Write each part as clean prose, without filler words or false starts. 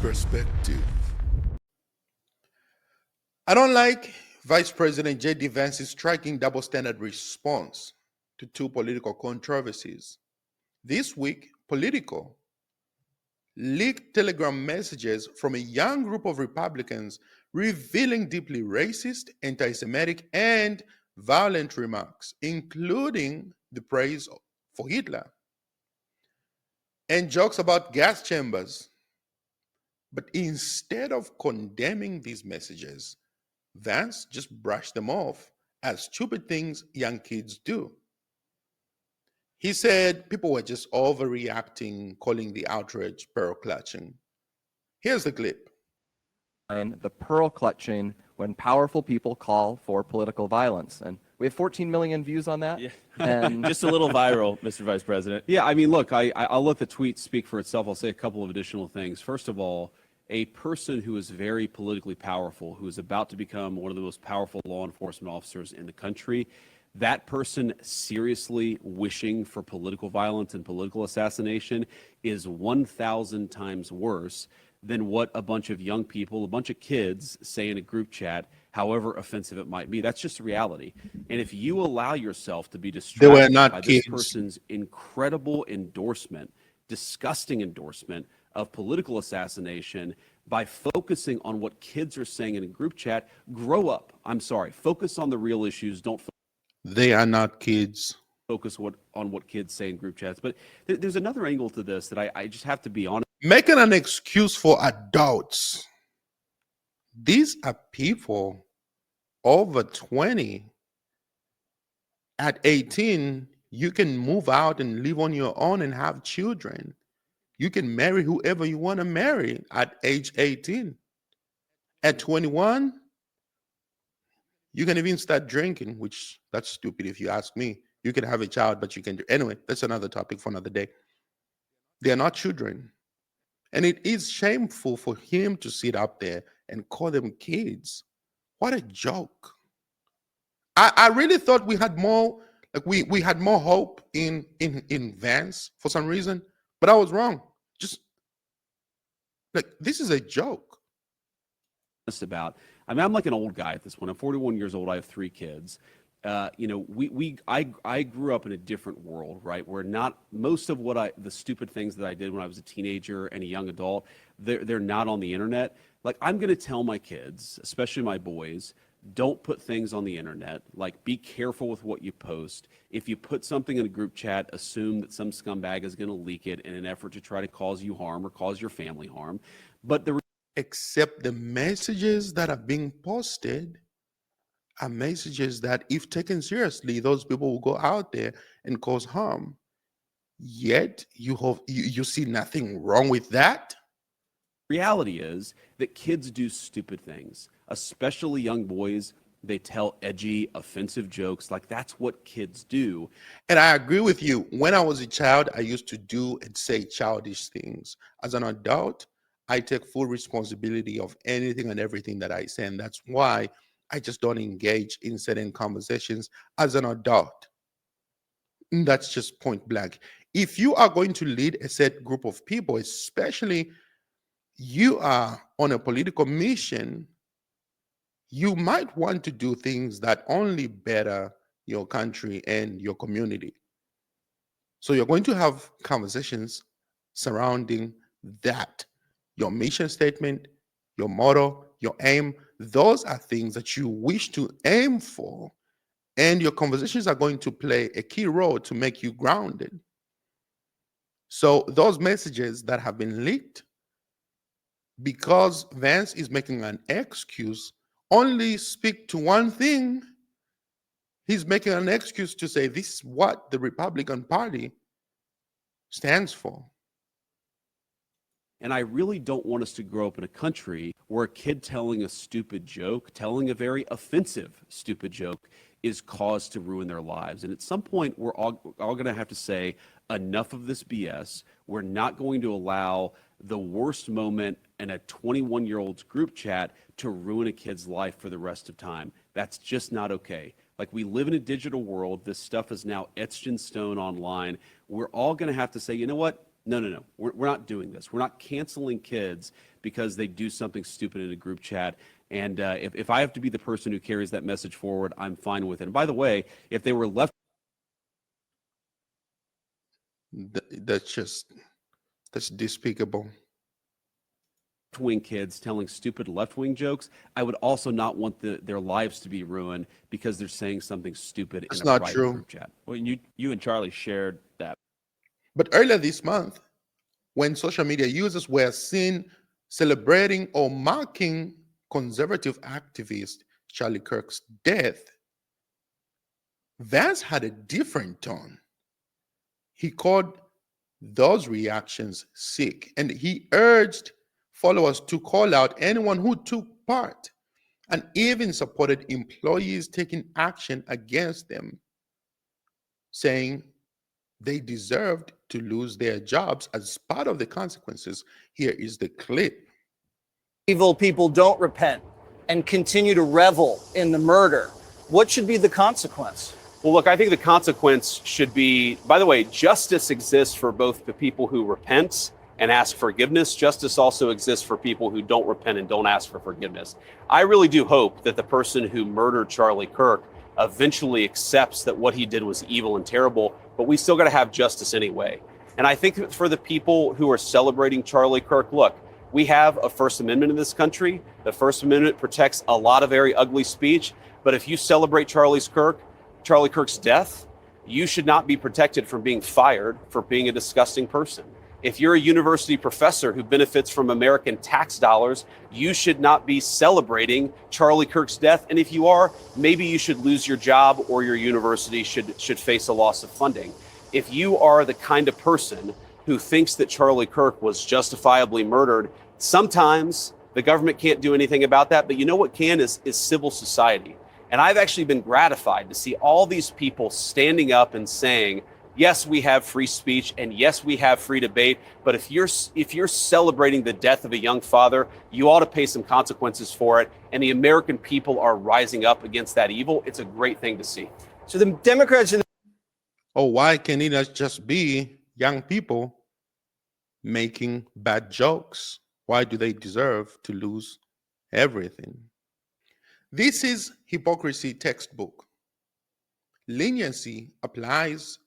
Vance perspective. I don't like Vice President J.D. Vance's striking double standard response to two political controversies. This week, Politico leaked telegram messages from a young group of Republicans revealing deeply racist, anti Semitic, and violent remarks, including the praise for Hitler and jokes about gas chambers. But instead of condemning these messages, Vance just brushed them off as stupid things young kids do. He said people were just overreacting, calling the outrage pearl clutching. Here's the clip. The pearl clutching when powerful people call for political violence. And we have 14 million views on that. Yeah. And Just a little viral, Mr. Vice President. Yeah, I mean, look, I'll let the tweet speak for itself. I'll say a couple of additional things. First of all, a person who is very politically powerful, who is about to become one of the most powerful law enforcement officers in the country, that person seriously wishing for political violence and political assassination is 1,000 times worse than what a bunch of young people, a bunch of kids say in a group chat, however offensive it might be. That's just reality. And if you allow yourself to be distracted by this person's incredible endorsement, disgusting endorsement of political assassination by focusing on what kids are saying in a group chat, grow up. I'm sorry. Focus on the real issues. Don't They are not kids. focus on what kids say in group chats. But there's another angle to this that I just have to be honest. Making an excuse for adults. These are people over 20. At 18, you can move out and live on your own and have children. You can marry whoever you want to marry at age 18. At 21, you can even start drinking, which that's stupid if you ask me. You can have a child, but you can do anyway. That's another topic for another day. They are not children. And it is shameful for him to sit up there and call them kids. What a joke. I really thought we had more, like we had more hope in Vance for some reason, but I was wrong. Just like this is a joke. About. I mean, I'm like an old guy at this point. I'm 41 years old. I have 3 kids. I grew up in a different world, right? Where not most of the stupid things that I did when I was a teenager and a young adult, they're not on the internet. Like I'm going to tell my kids, especially my boys, don't put things on the internet. Like be careful with what you post. If you put something in a group chat, assume that some scumbag is going to leak it in an effort to try to cause you harm or cause your family harm. But except the messages that are being posted are messages that, if taken seriously, those people will go out there and cause harm. Yet you see nothing wrong with that. Reality is that kids do stupid things, especially young boys. They tell edgy, offensive jokes. Like that's what kids do. And I agree with you. When I was a child, I used to do and say childish things. As an adult, I take full responsibility of anything and everything that I say. And that's why I just don't engage in certain conversations as an adult. That's just point blank. If you are going to lead a set group of people, especially you are on a political mission, you might want to do things that only better your country and your community. So you're going to have conversations surrounding that. Your mission statement, your motto, your aim, those are things that you wish to aim for. And your conversations are going to play a key role to make you grounded. So those messages that have been leaked, because Vance is making an excuse, only speak to one thing. He's making an excuse to say this is what the Republican Party stands for. And I really don't want us to grow up in a country where a kid telling a stupid joke, telling a very offensive stupid joke, is cause to ruin their lives. And at some point, we're all going to have to say, enough of this BS. We're not going to allow the worst moment in a 21-year-old's group chat to ruin a kid's life for the rest of time. That's just not okay. Like, we live in a digital world. This stuff is now etched in stone online. We're all going to have to say, you know what? No. We're not doing this. We're not canceling kids because they do something stupid in a group chat. And if I have to be the person who carries that message forward, I'm fine with it. And by the way, if they were left That's despicable. wing kids telling stupid left wing jokes, I would also not want their lives to be ruined because they're saying something stupid That's in a not private true. group chat. Well, you and Charlie shared that. But earlier this month, when social media users were seen celebrating or mocking conservative activist Charlie Kirk's death, Vance had a different tone. He called those reactions sick, and he urged followers to call out anyone who took part and even supported employees taking action against them, saying they deserved to lose their jobs as part of the consequences. Here is the clip. Evil people don't repent and continue to revel in the murder. What should be the consequence? Well, look, I think the consequence should be, by the way, justice exists for both the people who repent and ask forgiveness. Justice also exists for people who don't repent and don't ask for forgiveness. I really do hope that the person who murdered Charlie Kirk eventually accepts that what he did was evil and terrible, but we still got to have justice anyway. And I think that for the people who are celebrating Charlie Kirk, look, we have a First Amendment in this country. The First Amendment protects a lot of very ugly speech, but if you celebrate Charlie Kirk's death, you should not be protected from being fired for being a disgusting person. If you're a university professor who benefits from American tax dollars, you should not be celebrating Charlie Kirk's death. And if you are, maybe you should lose your job or your university should face a loss of funding. If you are the kind of person who thinks that Charlie Kirk was justifiably murdered, sometimes the government can't do anything about that. But you know what can is civil society. And I've actually been gratified to see all these people standing up and saying, yes, we have free speech, and yes, we have free debate. But if you're celebrating the death of a young father, you ought to pay some consequences for it. And the American people are rising up against that evil. It's a great thing to see. So the Democrats in Oh, why can it not just be young people making bad jokes? Why do they deserve to lose everything? This is hypocrisy textbook. Leniency applies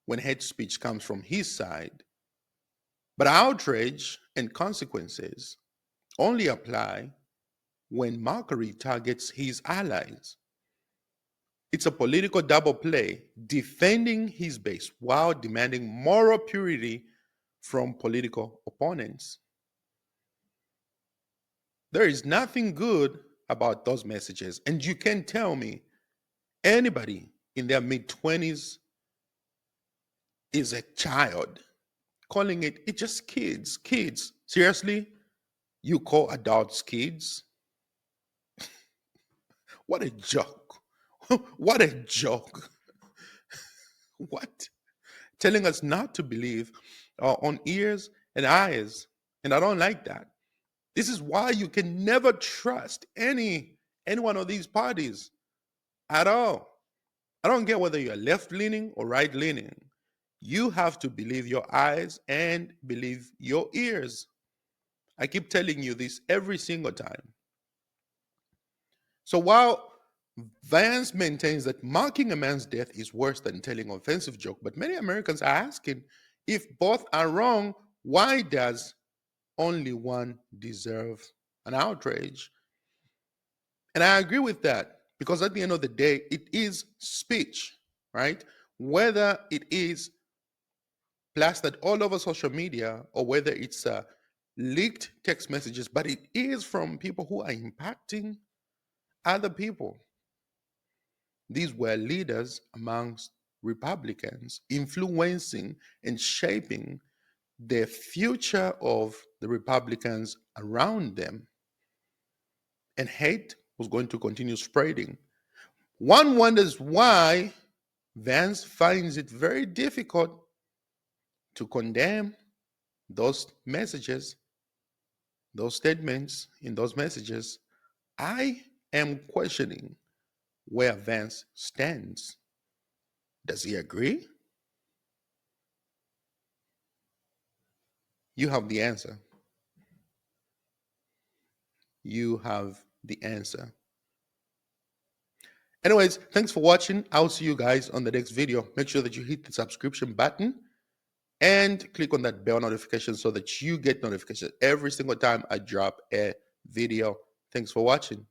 when hate speech comes from his side, but outrage and consequences only apply when mockery targets his allies. It's a political double play, defending his base while demanding moral purity from political opponents. There is nothing good about those messages, and you can tell me anybody in their mid-20s is a child, calling it just kids. Seriously? You call adults kids? What a joke. What a joke. What? Telling us not to believe our own ears and eyes. And I don't like that. This is why you can never trust any one of these parties at all. I don't care whether you're left leaning or right leaning. You have to believe your eyes and believe your ears. I keep telling you this every single time. So while Vance maintains that mocking a man's death is worse than telling an offensive joke, but many Americans are asking, if both are wrong, why does only one deserve an outrage? And I agree with that, because at the end of the day, it is speech, right? Whether it is plastered all over social media or whether it's leaked text messages, but it is from people who are impacting other people. These were leaders amongst Republicans, influencing and shaping the future of the Republicans around them. And hate was going to continue spreading. One wonders why Vance finds it very difficult to condemn those messages, those statements in those messages. I am questioning where Vance stands. Does he agree? You have the answer. You have the answer. Anyways, thanks for watching. I'll see you guys on the next video. Make sure that you hit the subscription button and click on that bell notification so that you get notifications every single time I drop a video. Thanks for watching.